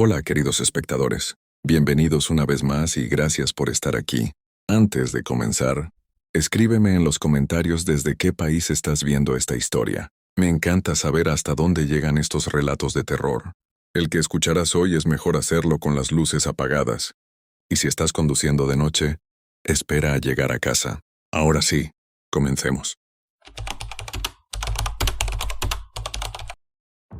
Hola, queridos espectadores. Bienvenidos una vez más y gracias por estar aquí. Antes de comenzar, escríbeme en los comentarios desde qué país estás viendo esta historia. Me encanta saber hasta dónde llegan estos relatos de terror. El que escucharás hoy es mejor hacerlo con las luces apagadas. Y si estás conduciendo de noche, espera a llegar a casa. Ahora sí, comencemos.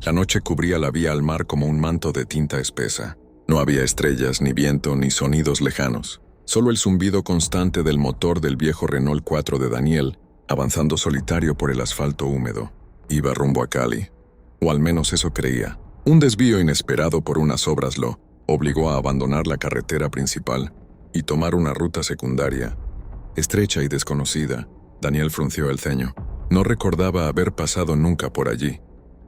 La noche cubría la vía al mar como un manto de tinta espesa. No había estrellas, ni viento, ni sonidos lejanos. Solo el zumbido constante del motor del viejo Renault 4 de Daniel, avanzando solitario por el asfalto húmedo. Iba rumbo a Cali. O al menos eso creía. Un desvío inesperado por unas obras lo obligó a abandonar la carretera principal y tomar una ruta secundaria. Estrecha y desconocida, Daniel frunció el ceño. No recordaba haber pasado nunca por allí.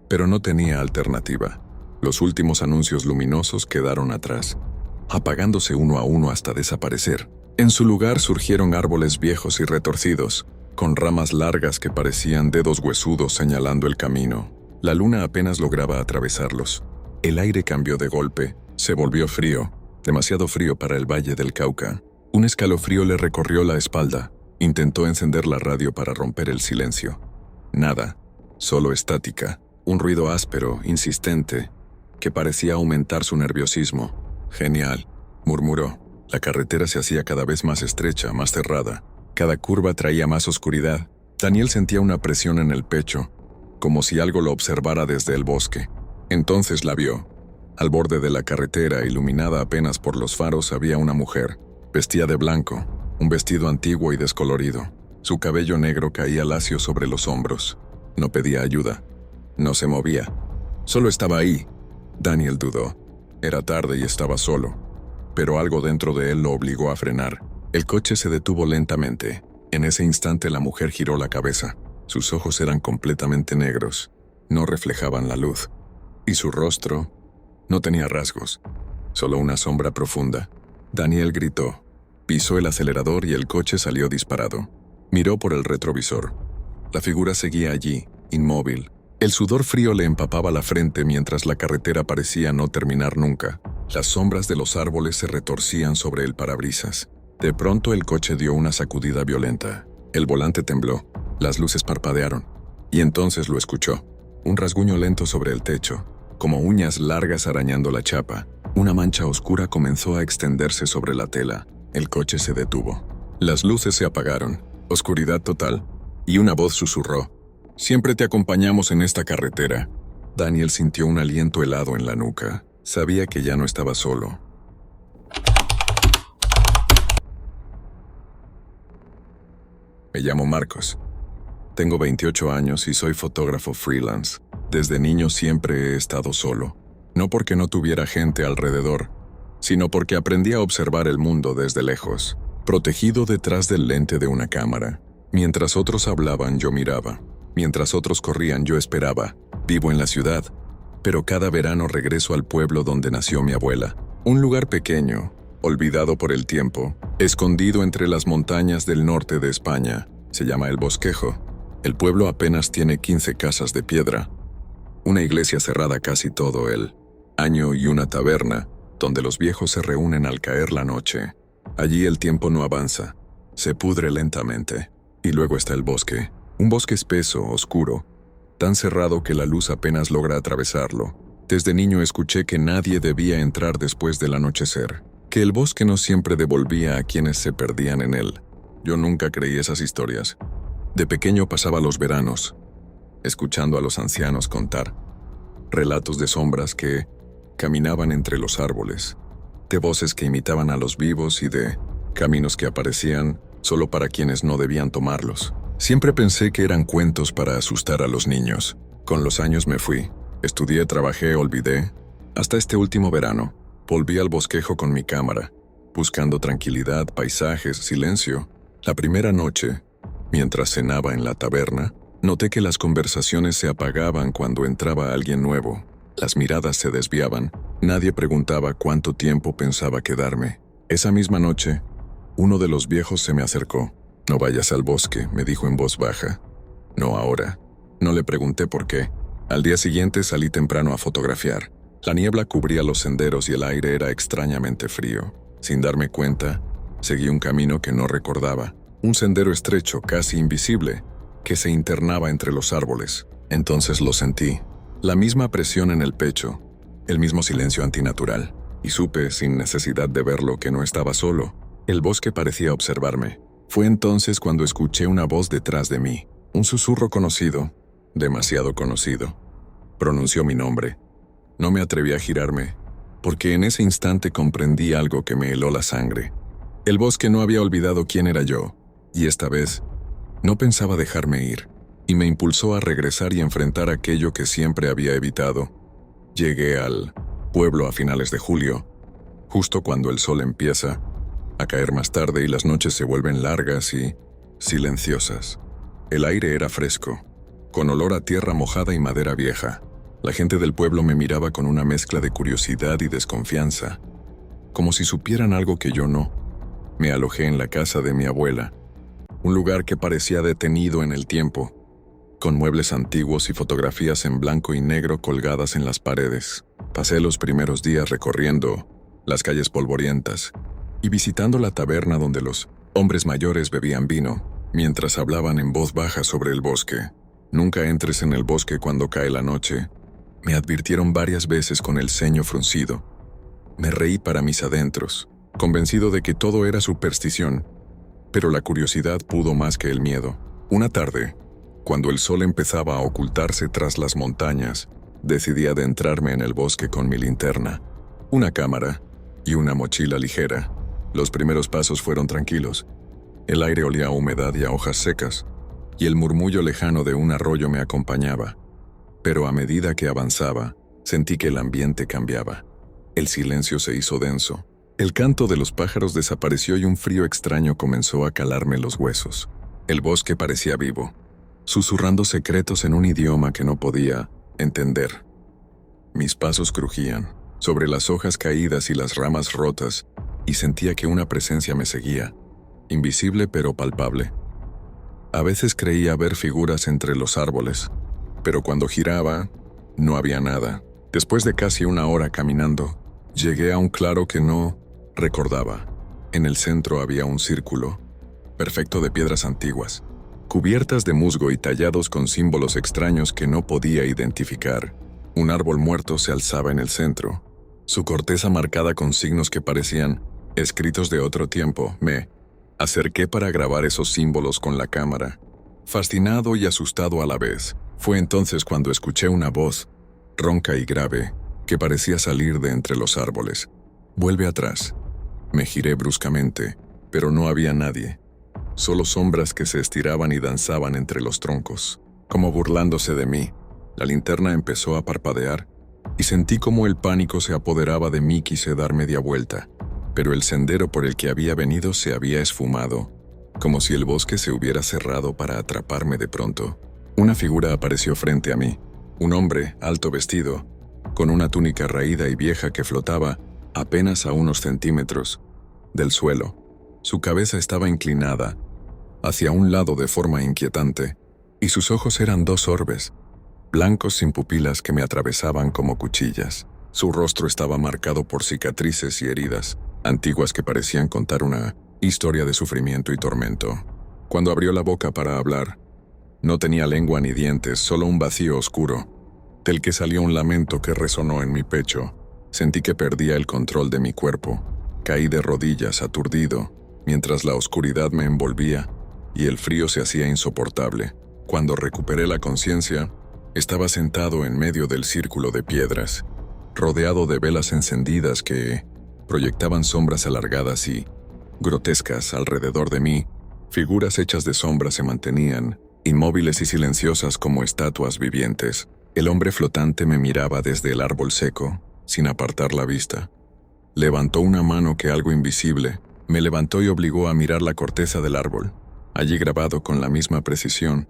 Pero no tenía alternativa. Los últimos anuncios luminosos quedaron atrás, apagándose uno a uno hasta desaparecer. En su lugar surgieron árboles viejos y retorcidos, con ramas largas que parecían dedos huesudos señalando el camino. La luna apenas lograba atravesarlos. El aire cambió de golpe, se volvió frío, demasiado frío para el Valle del Cauca. Un escalofrío le recorrió la espalda. Intentó encender la radio para romper el silencio. Nada, solo estática. Un ruido áspero, insistente, que parecía aumentar su nerviosismo. «Genial», murmuró. La carretera se hacía cada vez más estrecha, más cerrada. Cada curva traía más oscuridad. Daniel sentía una presión en el pecho, como si algo lo observara desde el bosque. Entonces la vio. Al borde de la carretera, iluminada apenas por los faros, había una mujer. Vestía de blanco, un vestido antiguo y descolorido. Su cabello negro caía lacio sobre los hombros. No pedía ayuda. No se movía. Solo estaba ahí. Daniel dudó. Era tarde y estaba solo. Pero algo dentro de él lo obligó a frenar. El coche se detuvo lentamente. En ese instante la mujer giró la cabeza. Sus ojos eran completamente negros. No reflejaban la luz. Y su rostro no tenía rasgos. Solo una sombra profunda. Daniel gritó. Pisó el acelerador y el coche salió disparado. Miró por el retrovisor. La figura seguía allí, inmóvil. El sudor frío le empapaba la frente mientras la carretera parecía no terminar nunca. Las sombras de los árboles se retorcían sobre el parabrisas. De pronto el coche dio una sacudida violenta. El volante tembló, las luces parpadearon. Y entonces lo escuchó. Un rasguño lento sobre el techo, como uñas largas arañando la chapa. Una mancha oscura comenzó a extenderse sobre la tela. El coche se detuvo. Las luces se apagaron. Oscuridad total. Y una voz susurró. «Siempre te acompañamos en esta carretera». Daniel sintió un aliento helado en la nuca. Sabía que ya no estaba solo. Me llamo Marcos. Tengo 28 años y soy fotógrafo freelance. Desde niño siempre he estado solo. No porque no tuviera gente alrededor, sino porque aprendí a observar el mundo desde lejos, protegido detrás del lente de una cámara. Mientras otros hablaban, yo miraba. Mientras otros corrían, yo esperaba. Vivo en la ciudad, pero cada verano regreso al pueblo donde nació mi abuela. Un lugar pequeño, olvidado por el tiempo, escondido entre las montañas del norte de España. Se llama El Bosquejo. El pueblo apenas tiene 15 casas de piedra. Una iglesia cerrada casi todo el año y una taberna, donde los viejos se reúnen al caer la noche. Allí el tiempo no avanza, se pudre lentamente. Y luego está el bosque. Un bosque espeso, oscuro, tan cerrado que la luz apenas logra atravesarlo. Desde niño escuché que nadie debía entrar después del anochecer, que el bosque no siempre devolvía a quienes se perdían en él. Yo nunca creí esas historias. De pequeño pasaba los veranos, escuchando a los ancianos contar relatos de sombras que caminaban entre los árboles, de voces que imitaban a los vivos y de caminos que aparecían solo para quienes no debían tomarlos. Siempre pensé que eran cuentos para asustar a los niños. Con los años me fui. Estudié, trabajé, olvidé. Hasta este último verano, volví al bosquejo con mi cámara, buscando tranquilidad, paisajes, silencio. La primera noche, mientras cenaba en la taberna, noté que las conversaciones se apagaban cuando entraba alguien nuevo. Las miradas se desviaban. Nadie preguntaba cuánto tiempo pensaba quedarme. Esa misma noche, uno de los viejos se me acercó. «No vayas al bosque», me dijo en voz baja. «No ahora». No le pregunté por qué. Al día siguiente salí temprano a fotografiar. La niebla cubría los senderos y el aire era extrañamente frío. Sin darme cuenta, seguí un camino que no recordaba, un sendero estrecho, casi invisible, que se internaba entre los árboles. Entonces lo sentí, la misma presión en el pecho, el mismo silencio antinatural, y supe, sin necesidad de verlo, que no estaba solo. El bosque parecía observarme. Fue entonces cuando escuché una voz detrás de mí, un susurro conocido, demasiado conocido. Pronunció mi nombre. No me atreví a girarme, porque en ese instante comprendí algo que me heló la sangre. El bosque no había olvidado quién era yo, y esta vez no pensaba dejarme ir, y me impulsó a regresar y enfrentar aquello que siempre había evitado. Llegué al pueblo a finales de julio, justo cuando el sol empieza a caer más tarde y las noches se vuelven largas y silenciosas. El aire era fresco, con olor a tierra mojada y madera vieja. La gente del pueblo me miraba con una mezcla de curiosidad y desconfianza, como si supieran algo que yo no. Me alojé en la casa de mi abuela, un lugar que parecía detenido en el tiempo, con muebles antiguos y fotografías en blanco y negro colgadas en las paredes. Pasé los primeros días recorriendo las calles polvorientas y visitando la taberna donde los hombres mayores bebían vino, mientras hablaban en voz baja sobre el bosque. Nunca entres en el bosque cuando cae la noche, me advirtieron varias veces con el ceño fruncido. Me reí para mis adentros, convencido de que todo era superstición, pero la curiosidad pudo más que el miedo. Una tarde, cuando el sol empezaba a ocultarse tras las montañas, decidí adentrarme en el bosque con mi linterna, una cámara y una mochila ligera. Los primeros pasos fueron tranquilos. El aire olía a humedad y a hojas secas, y el murmullo lejano de un arroyo me acompañaba. Pero a medida que avanzaba, sentí que el ambiente cambiaba. El silencio se hizo denso. El canto de los pájaros desapareció y un frío extraño comenzó a calarme los huesos. El bosque parecía vivo, susurrando secretos en un idioma que no podía entender. Mis pasos crujían sobre las hojas caídas y las ramas rotas, y sentía que una presencia me seguía, invisible pero palpable. A veces creía ver figuras entre los árboles, pero cuando giraba, no había nada. Después de casi una hora caminando, llegué a un claro que no recordaba. En el centro había un círculo, perfecto de piedras antiguas, cubiertas de musgo y tallados con símbolos extraños que no podía identificar. Un árbol muerto se alzaba en el centro, su corteza marcada con signos que parecían escritos de otro tiempo. Me acerqué para grabar esos símbolos con la cámara, fascinado y asustado a la vez. Fue entonces cuando escuché una voz, ronca y grave, que parecía salir de entre los árboles. «Vuelve atrás». Me giré bruscamente, pero no había nadie. Solo sombras que se estiraban y danzaban entre los troncos, como burlándose de mí. La linterna empezó a parpadear, y sentí como el pánico se apoderaba de mí. Quise dar media vuelta, pero el sendero por el que había venido se había esfumado, como si el bosque se hubiera cerrado para atraparme de pronto. Una figura apareció frente a mí, un hombre, alto vestido, con una túnica raída y vieja que flotaba apenas a unos centímetros del suelo. Su cabeza estaba inclinada hacia un lado de forma inquietante, y sus ojos eran dos orbes, blancos sin pupilas que me atravesaban como cuchillas. Su rostro estaba marcado por cicatrices y heridas, antiguas que parecían contar una historia de sufrimiento y tormento. Cuando abrió la boca para hablar, no tenía lengua ni dientes, solo un vacío oscuro, del que salió un lamento que resonó en mi pecho. Sentí que perdía el control de mi cuerpo. Caí de rodillas, aturdido, mientras la oscuridad me envolvía y el frío se hacía insoportable. Cuando recuperé la conciencia, estaba sentado en medio del círculo de piedras, rodeado de velas encendidas que proyectaban sombras alargadas y grotescas alrededor de mí. Figuras hechas de sombra se mantenían, inmóviles y silenciosas como estatuas vivientes. El hombre flotante me miraba desde el árbol seco, sin apartar la vista. Levantó una mano que algo invisible me levantó y obligó a mirar la corteza del árbol. Allí grabado con la misma precisión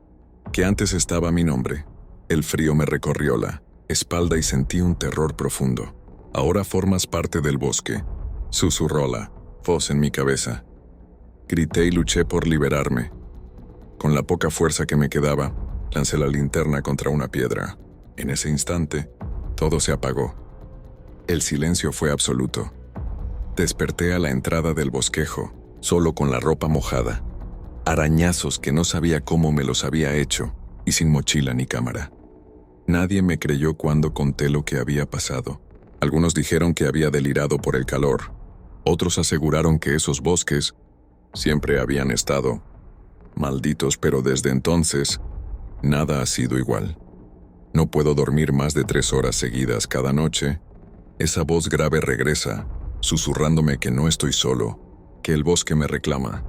que antes estaba mi nombre. El frío me recorrió la espalda y sentí un terror profundo. «Ahora formas parte del bosque», susurró la voz en mi cabeza. Grité y luché por liberarme. Con la poca fuerza que me quedaba, lancé la linterna contra una piedra. En ese instante, todo se apagó. El silencio fue absoluto. Desperté a la entrada del bosquejo, solo con la ropa mojada, arañazos que no sabía cómo me los había hecho, y sin mochila ni cámara. Nadie me creyó cuando conté lo que había pasado. Algunos dijeron que había delirado por el calor. Otros aseguraron que esos bosques siempre habían estado malditos, pero desde entonces, nada ha sido igual. No puedo dormir más de 3 horas seguidas cada noche. Esa voz grave regresa, susurrándome que no estoy solo, que el bosque me reclama.